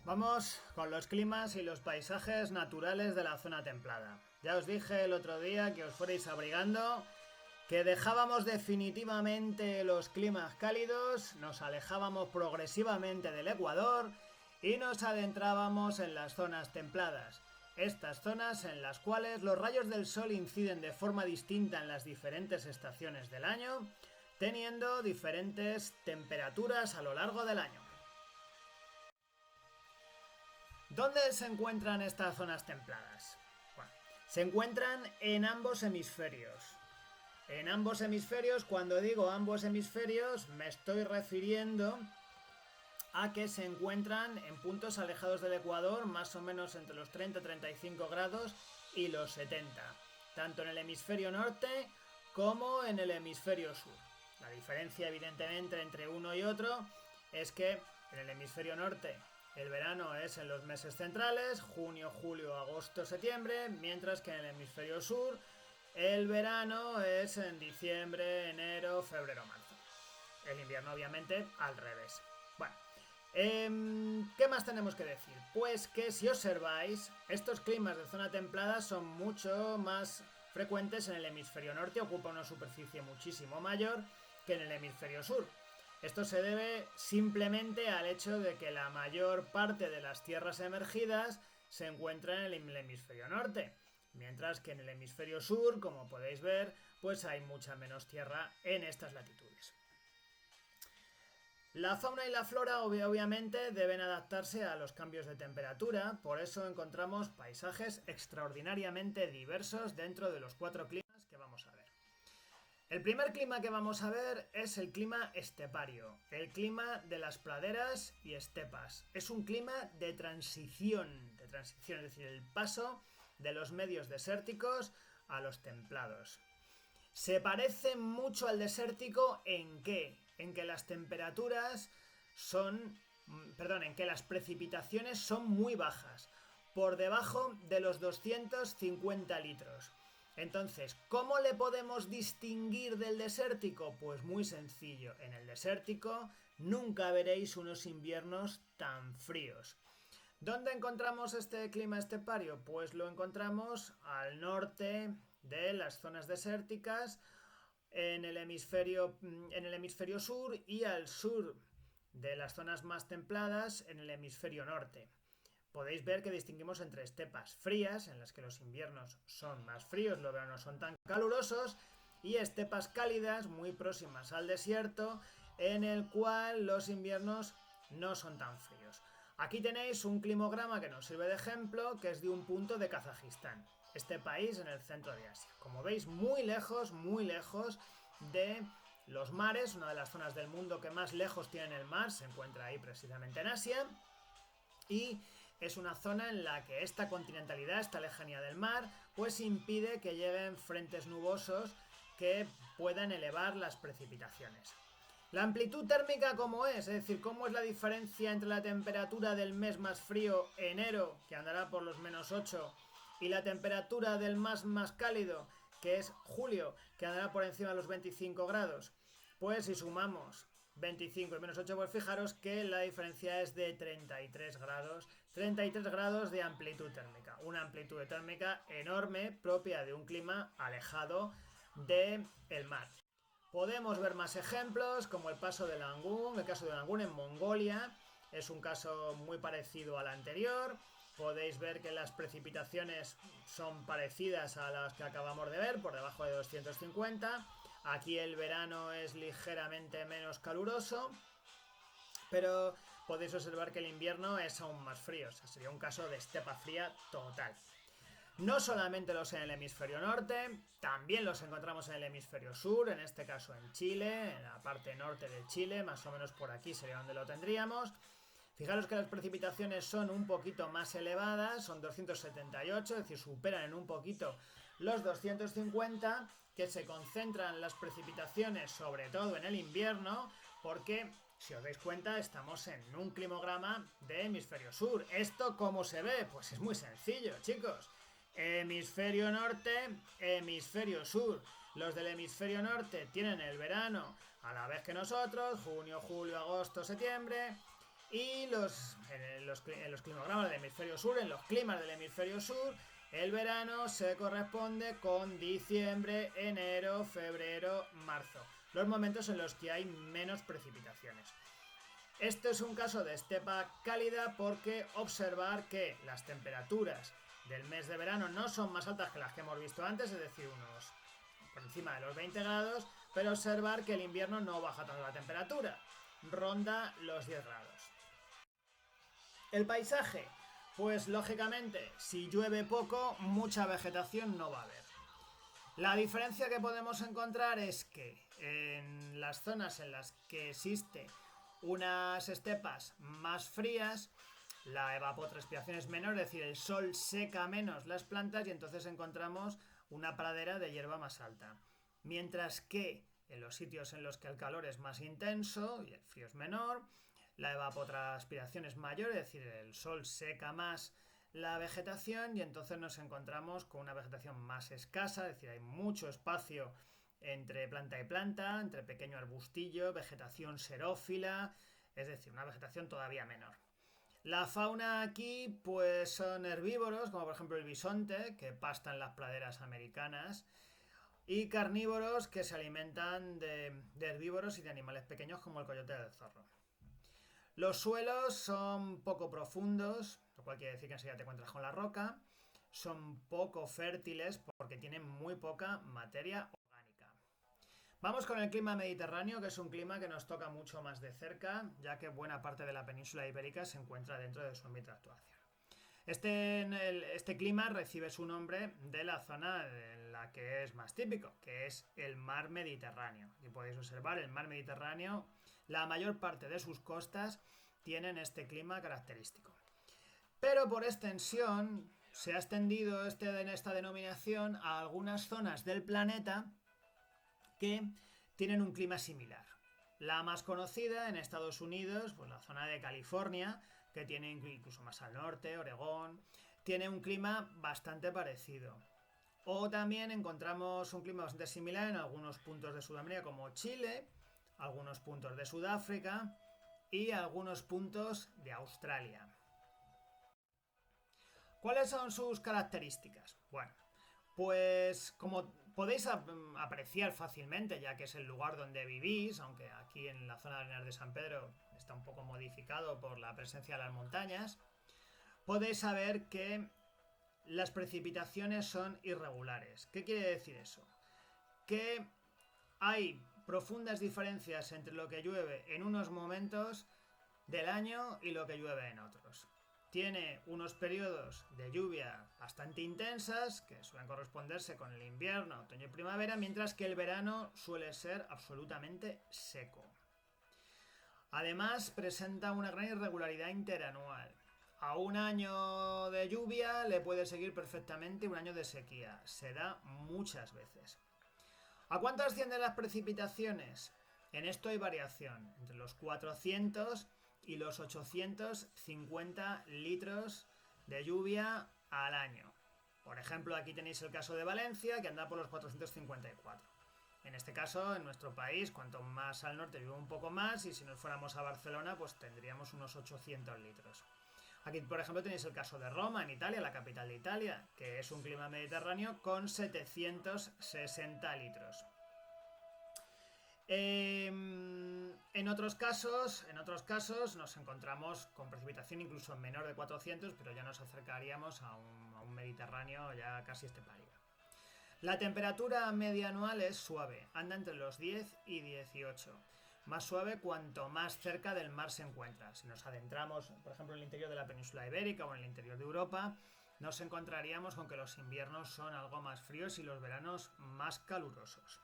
Vamos con los climas y los paisajes naturales de la zona templada. Ya os dije el otro día que os fuerais abrigando, que dejábamos definitivamente los climas cálidos, nos alejábamos progresivamente del Ecuador y nos adentrábamos en las zonas templadas. Estas zonas en las cuales los rayos del sol inciden de forma distinta en las diferentes estaciones del año, teniendo diferentes temperaturas a lo largo del año. ¿Dónde se encuentran estas zonas templadas? Bueno, se encuentran en ambos hemisferios. En ambos hemisferios, cuando digo ambos hemisferios, me estoy refiriendo a que se encuentran en puntos alejados del Ecuador, más o menos entre los 30-35 grados y los 70, tanto en el hemisferio norte como en el hemisferio sur. La diferencia, evidentemente, entre uno y otro es que en el hemisferio norte el verano es en los meses centrales, junio, julio, agosto, septiembre, mientras que en el hemisferio sur el verano es en diciembre, enero, febrero, marzo. El invierno, obviamente, al revés. Bueno, ¿qué más tenemos que decir? Pues que si observáis, estos climas de zona templada son mucho más frecuentes en el hemisferio norte, ocupa una superficie muchísimo mayor que en el hemisferio sur. Esto se debe simplemente al hecho de que la mayor parte de las tierras emergidas se encuentran en el hemisferio norte, mientras que en el hemisferio sur, como podéis ver, pues hay mucha menos tierra en estas latitudes. La fauna y la flora obviamente deben adaptarse a los cambios de temperatura, por eso encontramos paisajes extraordinariamente diversos dentro de los 4 climas que vamos a ver. El primer clima que vamos a ver es el clima estepario, el clima de las praderas y estepas. Es un clima de transición, es decir, el paso de los medios desérticos a los templados. Se parece mucho al desértico ¿en qué? En que las temperaturas en que las precipitaciones son muy bajas, por debajo de los 250 litros. Entonces, ¿cómo le podemos distinguir del desértico? Pues muy sencillo, en el desértico nunca veréis unos inviernos tan fríos. ¿Dónde encontramos este clima estepario? Pues lo encontramos al norte de las zonas desérticas, en el hemisferio sur y al sur de las zonas más templadas en el hemisferio norte. Podéis ver que distinguimos entre estepas frías, en las que los inviernos son más fríos, los veranos son tan calurosos, y estepas cálidas, muy próximas al desierto, en el cual los inviernos no son tan fríos. Aquí tenéis un climograma que nos sirve de ejemplo, que es de un punto de Kazajistán, este país en el centro de Asia. Como veis, muy lejos de los mares, una de las zonas del mundo que más lejos tiene el mar, se encuentra ahí precisamente en Asia, y es una zona en la que esta continentalidad, esta lejanía del mar, pues impide que lleguen frentes nubosos que puedan elevar las precipitaciones. La amplitud térmica, ¿cómo es? Es decir, ¿cómo es la diferencia entre la temperatura del mes más frío, enero, que andará por los -8, y la temperatura del más cálido, que es julio, que andará por encima de los 25 grados? Pues si sumamos 25 y -8, pues fijaros que la diferencia es de 33 grados de amplitud térmica. Una amplitud térmica enorme, propia de un clima alejado del mar. Podemos ver más ejemplos, como el caso de Langún en Mongolia, es un caso muy parecido al anterior. Podéis ver que las precipitaciones son parecidas a las que acabamos de ver, por debajo de 250. Aquí el verano es ligeramente menos caluroso, pero podéis observar que el invierno es aún más frío. O sea, sería un caso de estepa fría total. No solamente los en el hemisferio norte, también los encontramos en el hemisferio sur, en este caso en Chile, en la parte norte de Chile, más o menos por aquí sería donde lo tendríamos. Fijaros que las precipitaciones son un poquito más elevadas, son 278, es decir, superan en un poquito los 250, que se concentran las precipitaciones sobre todo en el invierno, porque si os dais cuenta estamos en un climograma de hemisferio sur. ¿Esto cómo se ve? Pues es muy sencillo, chicos. Hemisferio norte, hemisferio sur. Los del hemisferio norte tienen el verano a la vez que nosotros, junio, julio, agosto, septiembre. Y en los climogramas del hemisferio sur, en los climas del hemisferio sur, el verano se corresponde con diciembre, enero, febrero, marzo, los momentos en los que hay menos precipitaciones. Esto es un caso de estepa cálida porque observar que las temperaturas del mes de verano no son más altas que las que hemos visto antes, es decir, unos por encima de los 20 grados, pero observar que el invierno no baja tanto la temperatura, ronda los 10 grados. El paisaje, pues lógicamente, si llueve poco, mucha vegetación no va a haber. La diferencia que podemos encontrar es que en las zonas en las que existe unas estepas más frías, la evapotranspiración es menor, es decir, el sol seca menos las plantas y entonces encontramos una pradera de hierba más alta. Mientras que en los sitios en los que el calor es más intenso y el frío es menor, la evapotranspiración es mayor, es decir, el sol seca más la vegetación y entonces nos encontramos con una vegetación más escasa, es decir, hay mucho espacio entre planta y planta, entre pequeño arbustillo, vegetación xerófila, es decir, una vegetación todavía menor. La fauna aquí pues son herbívoros, como por ejemplo el bisonte, que pasta en las praderas americanas, y carnívoros que se alimentan de herbívoros y de animales pequeños como el coyote del zorro. Los suelos son poco profundos, lo cual quiere decir que enseguida te encuentras con la roca. Son poco fértiles porque tienen muy poca materia orgánica. Vamos con el clima mediterráneo, que es un clima que nos toca mucho más de cerca, ya que buena parte de la península ibérica se encuentra dentro de su ámbito de actuación. Este clima recibe su nombre de la zona en la que es más típico, que es el mar Mediterráneo. Y podéis observar el mar Mediterráneo, la mayor parte de sus costas tienen este clima característico. Pero por extensión se ha extendido esta denominación a algunas zonas del planeta que tienen un clima similar. La más conocida en Estados Unidos, pues la zona de California, que tiene incluso más al norte, Oregón, tiene un clima bastante parecido. O también encontramos un clima bastante similar en algunos puntos de Sudamérica como Chile, algunos puntos de Sudáfrica y algunos puntos de Australia. ¿Cuáles son sus características? Bueno, pues como podéis apreciar fácilmente, ya que es el lugar donde vivís, aunque aquí en la zona de Arenas de San Pedro está un poco modificado por la presencia de las montañas, podéis saber que las precipitaciones son irregulares. ¿Qué quiere decir eso? Que hay profundas diferencias entre lo que llueve en unos momentos del año y lo que llueve en otros. Tiene unos periodos de lluvia bastante intensas, que suelen corresponderse con el invierno, otoño y primavera, mientras que el verano suele ser absolutamente seco. Además, presenta una gran irregularidad interanual. A un año de lluvia le puede seguir perfectamente un año de sequía. Se da muchas veces. ¿A cuánto ascienden las precipitaciones? En esto hay variación, entre los 400 y los 850 litros de lluvia al año. Por ejemplo, aquí tenéis el caso de Valencia, que anda por los 454. En este caso, en nuestro país, cuanto más al norte llueve un poco más, y si nos fuéramos a Barcelona, pues tendríamos unos 800 litros. Aquí, por ejemplo, tenéis el caso de Roma, en Italia, la capital de Italia, que es un clima mediterráneo con 760 litros. En otros casos nos encontramos con precipitación incluso menor de 400, pero ya nos acercaríamos a un Mediterráneo ya casi estepario. La temperatura media anual es suave, anda entre los 10 y 18. Más suave cuanto más cerca del mar se encuentra. Si nos adentramos, por ejemplo, en el interior de la península ibérica o en el interior de Europa, nos encontraríamos con que los inviernos son algo más fríos y los veranos más calurosos.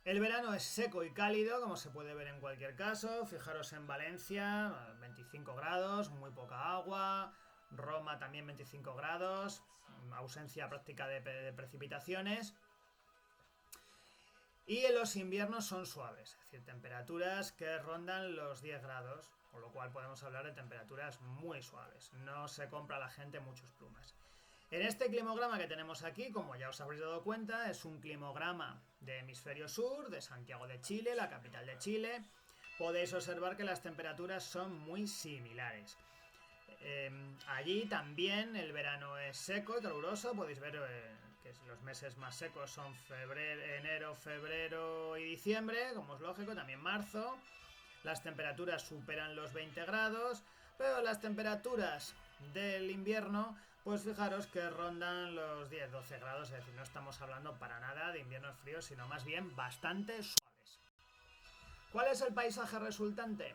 El verano es seco y cálido, como se puede ver en cualquier caso. Fijaros en Valencia, 25 grados, muy poca agua. Roma también 25 grados, ausencia práctica de precipitaciones. Y en los inviernos son suaves, es decir, temperaturas que rondan los 10 grados, con lo cual podemos hablar de temperaturas muy suaves. No se compra a la gente muchos plumas. En este climograma que tenemos aquí, como ya os habréis dado cuenta, es un climograma de hemisferio sur, de Santiago de Chile, la capital de Chile. podéis observar que las temperaturas son muy similares. Allí también el verano es seco y caluroso, podéis ver que los meses más secos son enero, febrero y diciembre, como es lógico, también marzo. Las temperaturas superan los 20 grados, pero las temperaturas del invierno, pues fijaros que rondan los 10-12 grados, es decir, no estamos hablando para nada de inviernos fríos, sino más bien bastante suaves. ¿Cuál es el paisaje resultante?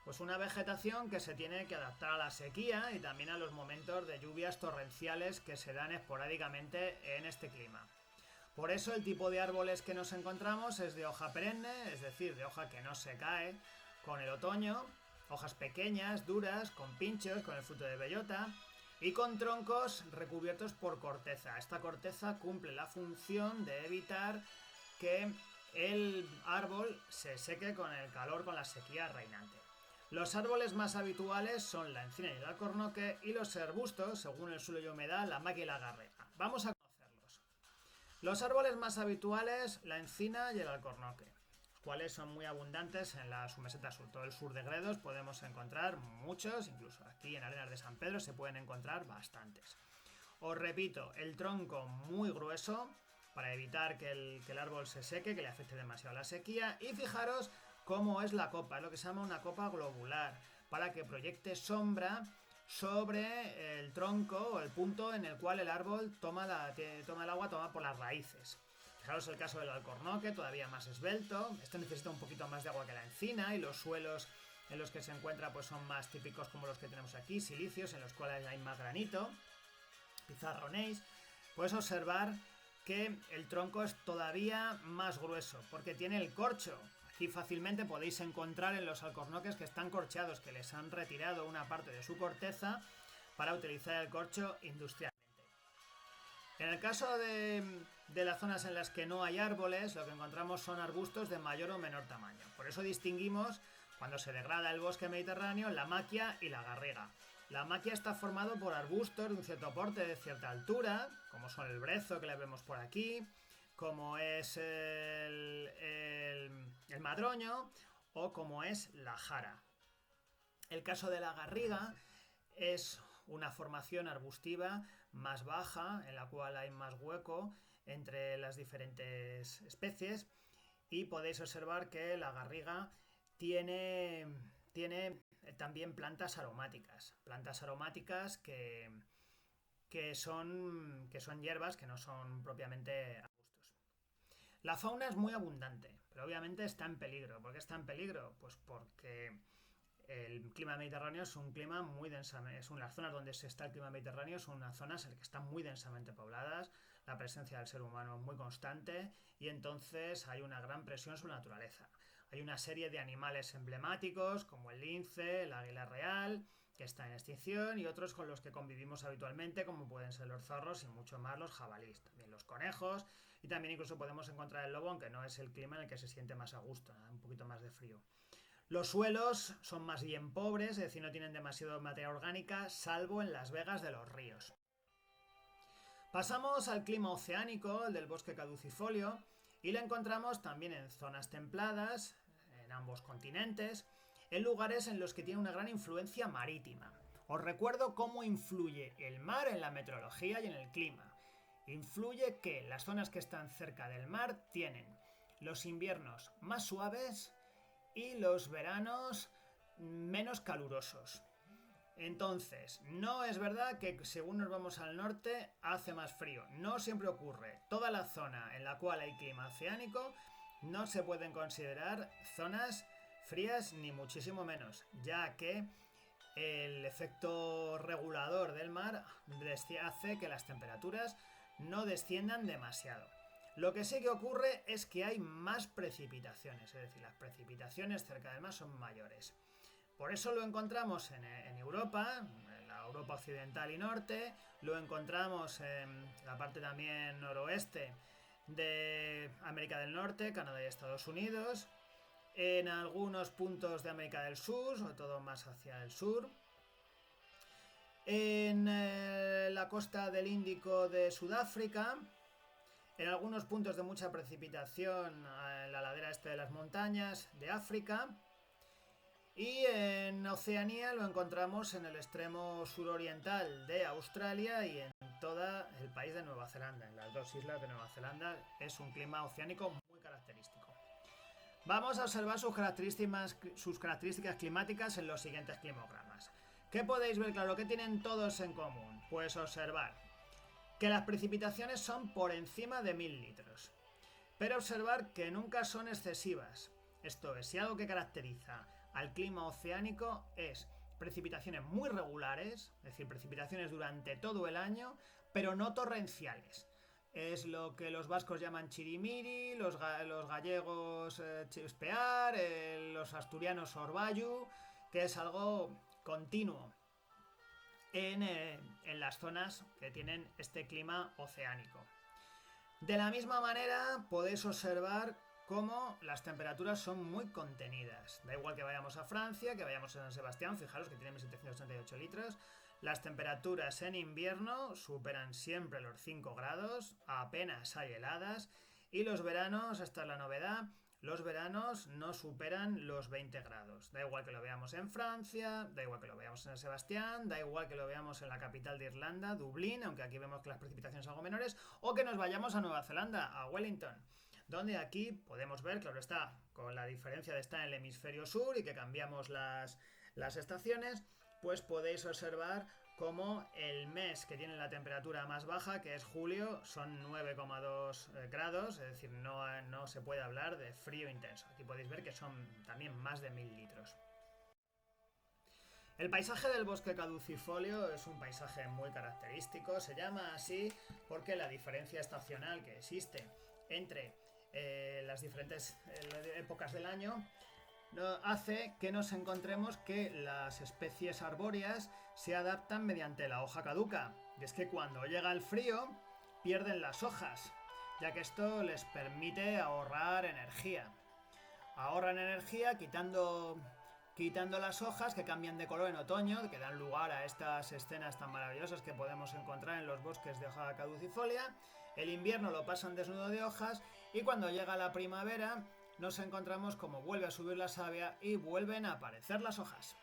Pues una vegetación que se tiene que adaptar a la sequía y también a los momentos de lluvias torrenciales que se dan esporádicamente en este clima. Por eso el tipo de árboles que nos encontramos es de hoja perenne, es decir, de hoja que no se cae con el otoño, hojas pequeñas, duras, con pinchos, con el fruto de bellota y con troncos recubiertos por corteza. Esta corteza cumple la función de evitar que el árbol se seque con el calor, con la sequía reinante. Los árboles más habituales son la encina y el alcornoque, y los arbustos, según el suelo y humedad, la maquia y la garrega. Vamos a conocerlos. Los árboles más habituales, la encina y el alcornoque, los cuales son muy abundantes en la submeseta sur. Todo el sur de Gredos podemos encontrar muchos, incluso aquí en Arenas de San Pedro se pueden encontrar bastantes. Os repito, el tronco muy grueso para evitar que el árbol se seque, que le afecte demasiado la sequía, y fijaros cómo es la copa, es lo que se llama una copa globular, para que proyecte sombra sobre el tronco o el punto en el cual el árbol toma el agua, toma por las raíces. Fijaros el caso del alcornoque, todavía más esbelto. Este necesita un poquito más de agua que la encina, y los suelos en los que se encuentra pues son más típicos como los que tenemos aquí, silíceos, en los cuales hay más granito, pizarronéis. Puedes observar que el tronco es todavía más grueso porque tiene el corcho. Aquí fácilmente podéis encontrar en los alcornoques que están corcheados, que les han retirado una parte de su corteza para utilizar el corcho industrialmente. En el caso de las zonas en las que no hay árboles, lo que encontramos son arbustos de mayor o menor tamaño. Por eso distinguimos, cuando se degrada el bosque mediterráneo, la maquia y la garriga. La maquia está formado por arbustos de un cierto porte, de cierta altura, como son el brezo que le vemos por aquí, como es el madroño o como es la jara. El caso de la garriga es una formación arbustiva más baja, en la cual hay más hueco entre las diferentes especies, y podéis observar que la garriga tiene también plantas aromáticas que son hierbas, que no son propiamente arbustos. La fauna es muy abundante, pero obviamente está en peligro. ¿Por qué está en peligro? Pues porque el clima mediterráneo es un clima muy densamente, las zonas donde se está el clima mediterráneo son unas zonas en las que están muy densamente pobladas, la presencia del ser humano es muy constante, y entonces hay una gran presión sobre la naturaleza. Hay una serie de animales emblemáticos como el lince, el águila real, que está en extinción, y otros con los que convivimos habitualmente, como pueden ser los zorros y mucho más los jabalíes, también los conejos, y también incluso podemos encontrar el lobo, aunque no es el clima en el que se siente más a gusto, un poquito más de frío. Los suelos son más bien pobres, es decir, no tienen demasiado materia orgánica, salvo en las vegas de los ríos. Pasamos al clima oceánico, el del bosque caducifolio, y lo encontramos también en zonas templadas, en ambos continentes, en lugares en los que tiene una gran influencia marítima. Os recuerdo cómo influye el mar en la meteorología y en el clima. Influye que las zonas que están cerca del mar tienen los inviernos más suaves y los veranos menos calurosos. Entonces, no es verdad que según nos vamos al norte hace más frío. No siempre ocurre. Toda la zona en la cual hay clima oceánico no se pueden considerar zonas frías ni muchísimo menos, ya que el efecto regulador del mar hace que las temperaturas no desciendan demasiado. Lo que sí que ocurre es que hay más precipitaciones, es decir, las precipitaciones cerca del mar son mayores. Por eso lo encontramos en Europa, en la Europa occidental y norte, lo encontramos en la parte también noroeste de América del Norte, Canadá y Estados Unidos, en algunos puntos de América del Sur, sobre todo más hacia el sur, en la costa del Índico de Sudáfrica, en algunos puntos de mucha precipitación en la ladera este de las montañas de África, Y en Oceanía lo encontramos en el extremo suroriental de Australia y en todo el país de Nueva Zelanda. En las dos islas de Nueva Zelanda es un clima oceánico muy característico. Vamos a observar sus características climáticas en los siguientes climogramas. ¿Qué podéis ver? Claro, ¿qué tienen todos en común? Pues observar que las precipitaciones son por encima de 1000 litros. Pero observar que nunca son excesivas. Esto es, si algo que caracteriza al clima oceánico es precipitaciones muy regulares, es decir, precipitaciones durante todo el año, pero no torrenciales. Es lo que los vascos llaman chirimiri, los gallegos chispear, los asturianos orvallu, que es algo continuo en las zonas que tienen este clima oceánico. De la misma manera podéis observar cómo las temperaturas son muy contenidas. Da igual que vayamos a Francia, que vayamos a San Sebastián, fijaros que tiene 1738 litros. Las temperaturas en invierno superan siempre los 5 grados, apenas hay heladas, y los veranos, esta es la novedad, los veranos no superan los 20 grados. Da igual que lo veamos en Francia, da igual que lo veamos en San Sebastián, da igual que lo veamos en la capital de Irlanda, Dublín, aunque aquí vemos que las precipitaciones son algo menores, o que nos vayamos a Nueva Zelanda, a Wellington, donde aquí podemos ver, claro está, con la diferencia de estar en el hemisferio sur y que cambiamos las estaciones, pues podéis observar como el mes que tiene la temperatura más baja, que es julio, son 9,2 grados, es decir, no se puede hablar de frío intenso. Aquí podéis ver que son también más de 1000 litros. El paisaje del bosque caducifolio es un paisaje muy característico, se llama así porque la diferencia estacional que existe entre las diferentes épocas del año hace que nos encontremos que las especies arbóreas se adaptan mediante la hoja caduca. Y es que cuando llega el frío pierden las hojas, ya que esto les permite ahorrar energía. Ahorran energía quitando las hojas que cambian de color en otoño, que dan lugar a estas escenas tan maravillosas que podemos encontrar en los bosques de hoja caducifolia. El invierno lo pasan desnudo de hojas y cuando llega la primavera nos encontramos como vuelve a subir la savia y vuelven a aparecer las hojas.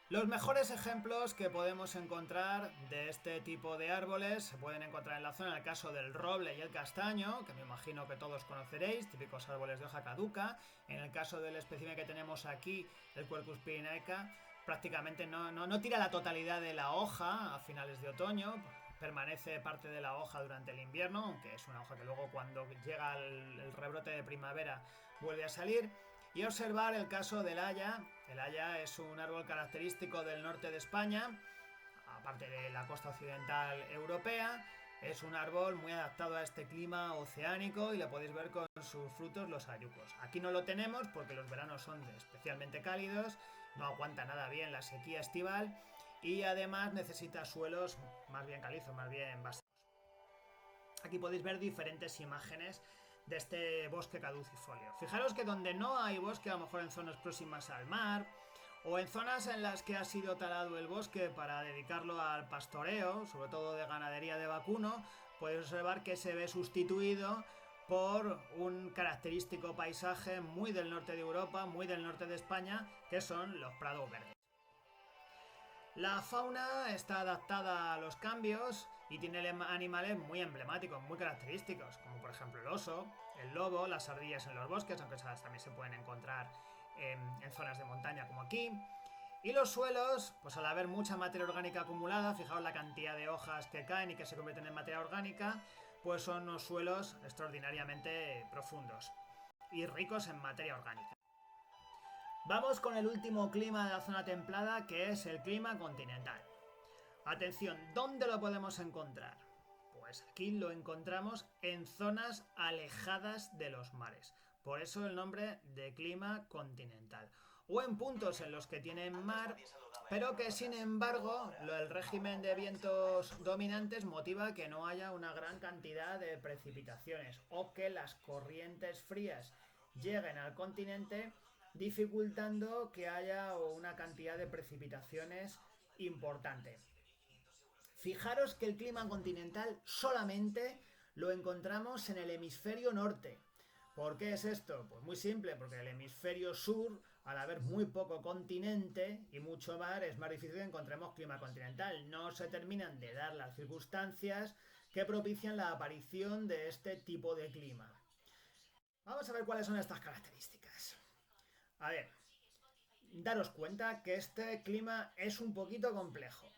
Los mejores ejemplos que podemos encontrar de este tipo de árboles se pueden encontrar en la zona, en el caso del roble y el castaño, que me imagino que todos conoceréis, típicos árboles de hoja caduca. En el caso del espécimen que tenemos aquí, el Quercus pyrenaica, prácticamente no tira la totalidad de la hoja a finales de otoño, permanece parte de la hoja durante el invierno, aunque es una hoja que luego cuando llega el rebrote de primavera vuelve a salir. Y observar el caso del haya. El haya es un árbol característico del norte de España, aparte de la costa occidental europea. Es un árbol muy adaptado a este clima oceánico y lo podéis ver con sus frutos, los hayucos. Aquí no lo tenemos porque los veranos son especialmente cálidos, no aguanta nada bien la sequía estival y además necesita suelos más bien calizos, más bien básicos. Aquí podéis ver diferentes imágenes de este bosque caducifolio. Fijaros que donde no hay bosque, a lo mejor en zonas próximas al mar, o en zonas en las que ha sido talado el bosque para dedicarlo al pastoreo, sobre todo de ganadería de vacuno, podéis observar que se ve sustituido por un característico paisaje muy del norte de Europa, muy del norte de España, que son los prados verdes. La fauna está adaptada a los cambios y tiene animales muy emblemáticos, muy característicos, como por ejemplo el oso, el lobo, las ardillas en los bosques, aunque esas también se pueden encontrar en zonas de montaña como aquí. Y los suelos, pues al haber mucha materia orgánica acumulada, fijaos la cantidad de hojas que caen y que se convierten en materia orgánica, pues son unos suelos extraordinariamente profundos y ricos en materia orgánica. Vamos con el último clima de la zona templada, que es el clima continental. Atención, ¿dónde lo podemos encontrar? Pues aquí lo encontramos en zonas alejadas de los mares. Por eso el nombre de clima continental. O en puntos en los que tienen mar, pero que sin embargo el régimen de vientos dominantes motiva que no haya una gran cantidad de precipitaciones o que las corrientes frías lleguen al continente, dificultando que haya una cantidad de precipitaciones importante. Fijaros que el clima continental solamente lo encontramos en el hemisferio norte. ¿Por qué es esto? Pues muy simple, porque el hemisferio sur, al haber muy poco continente y mucho mar, es más difícil que encontremos clima continental. No se terminan de dar las circunstancias que propician la aparición de este tipo de clima. Vamos a ver cuáles son estas características. A ver, daros cuenta que este clima es un poquito complejo.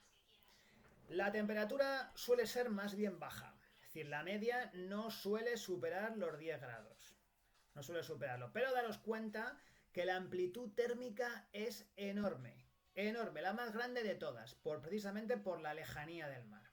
La temperatura suele ser más bien baja, es decir, la media no suele superar los 10 grados. No suele superarlo, pero daros cuenta que la amplitud térmica es enorme, enorme, la más grande de todas, precisamente por la lejanía del mar.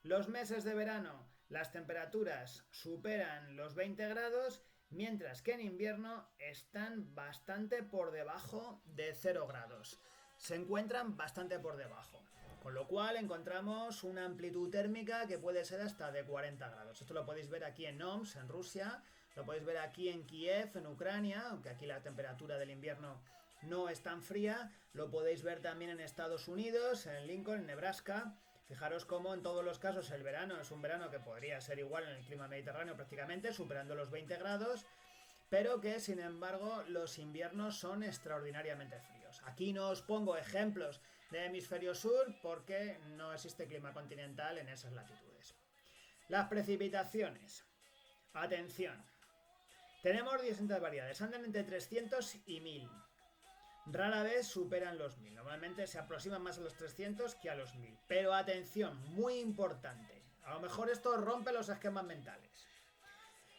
Los meses de verano, las temperaturas superan los 20 grados, mientras que en invierno están bastante por debajo de 0 grados. Se encuentran bastante por debajo. Con lo cual encontramos una amplitud térmica que puede ser hasta de 40 grados. Esto lo podéis ver aquí en Omsk, en Rusia. Lo podéis ver aquí en Kiev, en Ucrania, aunque aquí la temperatura del invierno no es tan fría. Lo podéis ver también en Estados Unidos, en Lincoln, en Nebraska. Fijaros cómo en todos los casos el verano es un verano que podría ser igual en el clima mediterráneo prácticamente, superando los 20 grados, pero que sin embargo los inviernos son extraordinariamente fríos. Aquí no os pongo ejemplos de hemisferio sur porque no existe clima continental en esas latitudes. Las precipitaciones. Atención. Tenemos distintas variedades, andan entre 300 y 1000. Rara vez superan los 1000. Normalmente se aproximan más a los 300 que a los 1000. Pero atención, muy importante. A lo mejor esto rompe los esquemas mentales.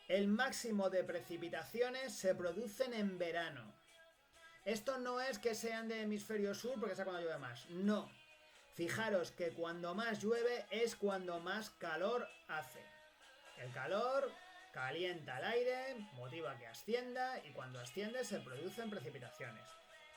El máximo de precipitaciones se producen en verano. Esto no es que sean de hemisferio sur porque sea cuando llueve más. No. Fijaros que cuando más llueve es cuando más calor hace. El calor calienta el aire, motiva que ascienda y cuando asciende se producen precipitaciones.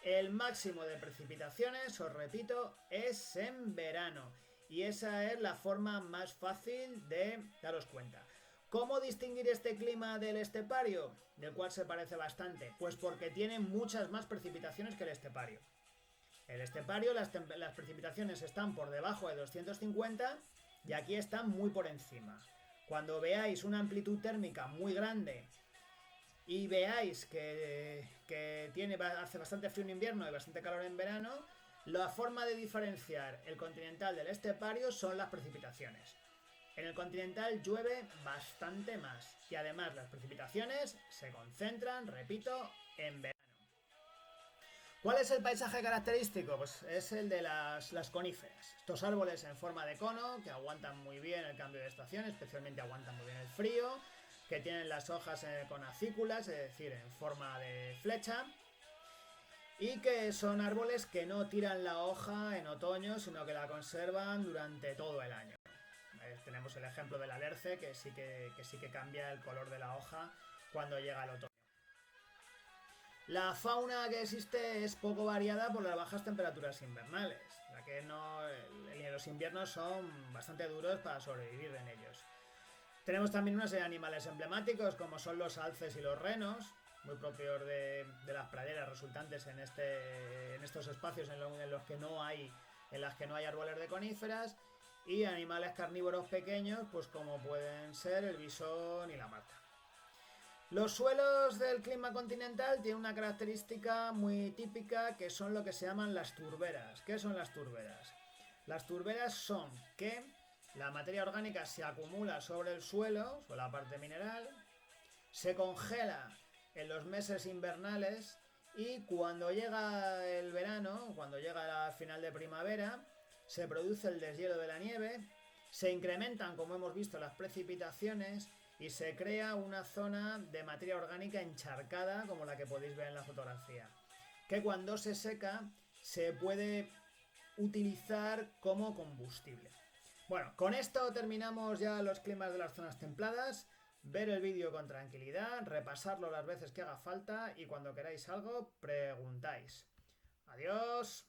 El máximo de precipitaciones, os repito, es en verano. Y esa es la forma más fácil de daros cuenta. ¿Cómo distinguir este clima del estepario? Del cual se parece bastante. Pues porque tiene muchas más precipitaciones que el estepario. El estepario, las precipitaciones están por debajo de 250 y aquí están muy por encima. Cuando veáis una amplitud térmica muy grande y veáis que hace bastante frío en invierno y bastante calor en verano, la forma de diferenciar el continental del estepario son las precipitaciones. En el continental llueve bastante más y además las precipitaciones se concentran, repito, en verano. ¿Cuál es el paisaje característico? Pues es el de las coníferas. Estos árboles en forma de cono que aguantan muy bien el cambio de estación, especialmente aguantan muy bien el frío, que tienen las hojas con acículas, es decir, en forma de flecha, y que son árboles que no tiran la hoja en otoño, sino que la conservan durante todo el año. Tenemos el ejemplo del alerce, que sí que cambia el color de la hoja cuando llega el otoño. La fauna que existe es poco variada por las bajas temperaturas invernales, ya que los inviernos son bastante duros para sobrevivir en ellos. Tenemos también una serie de animales emblemáticos como son los alces y los renos, muy propios de las praderas resultantes en estos espacios en las que no hay árboles de coníferas, y animales carnívoros pequeños pues como pueden ser el bisón y la marta. Los suelos del clima continental tienen una característica muy típica que son lo que se llaman las turberas. ¿Qué son las turberas? Las turberas son que la materia orgánica se acumula sobre el suelo, sobre la parte mineral, se congela en los meses invernales y cuando llega el verano, cuando llega la final de primavera, se produce el deshielo de la nieve, se incrementan, como hemos visto, las precipitaciones y se crea una zona de materia orgánica encharcada, como la que podéis ver en la fotografía, que cuando se seca se puede utilizar como combustible. Bueno, con esto terminamos ya los climas de las zonas templadas. Ver el vídeo con tranquilidad, repasarlo las veces que haga falta y cuando queráis algo, preguntáis. Adiós.